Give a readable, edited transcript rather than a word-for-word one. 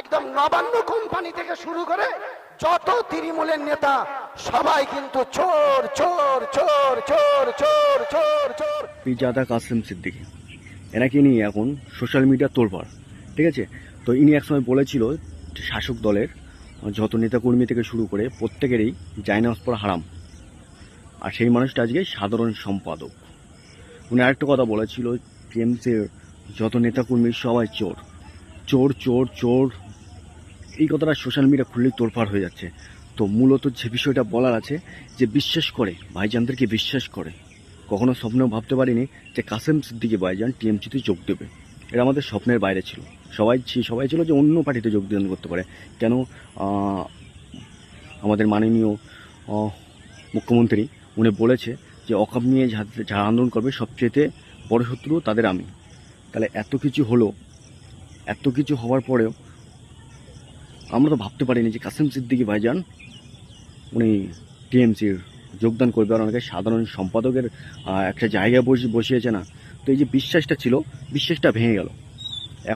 একদম নবান্ন কোম্পানি থেকে শুরু করে যত তৃণমূলের নেতা সবাই কিন্তু চোর চোর চোর চোর চোর চোর চোর। পিজাদা কাসেম সিদ্দিকী এনাকে নিয়ে এখন সোশ্যাল মিডিয়া তোলপাড়, ঠিক আছে। তো ইনি একসময় বলেছিল শাসক দলের যত নেতাকর্মী থেকে শুরু করে প্রত্যেকেরই জায়নামাজ পড়া হারাম, আর সেই মানুষটা আজকে সাধারণ সম্পাদক। উনি আরেকটা কথা বলেছিল, টিএমসির যত নেতাকর্মী সবাই চোর চোর চোর চোর। এই কথাটা সোশ্যাল মিডিয়া খুললেই তোলপাড় হয়ে যাচ্ছে। তো মূলত যে বিষয়টা বলার আছে, যে বিশ্বাস করে ভাইজানদেরকে বিশ্বাস করে, কখনো স্বপ্নেও ভাবতে পারিনি যে কাসেম সিদ্দিকী ভাইজান টিএমসিতে যোগ দেবে। এটা আমাদের স্বপ্নের বাইরে ছিল। সবাই ছিল যে অন্য পার্টিতে যোগদান করতে পারে। কেন আমাদের মাননীয় মুখ্যমন্ত্রী উনি বলেছে যে অকাপ নিয়ে যারা আন্দোলন করবে সবচেয়ে বড় শত্রু তাদের আমি। তাহলে এত কিছু হলো, এত কিছু হওয়ার পরেও আমরা তো ভাবতে পারিনি যে কাসেম সিদ্দিকী ভাইজান উনি টিএমসির যোগদান করবে, আর অনেকে সাধারণ সম্পাদকের একটা জায়গায় বসিয়েছে না। তো এই যে বিশ্বাসটা ছিল, বিশ্বাসটা ভেঙে গেল।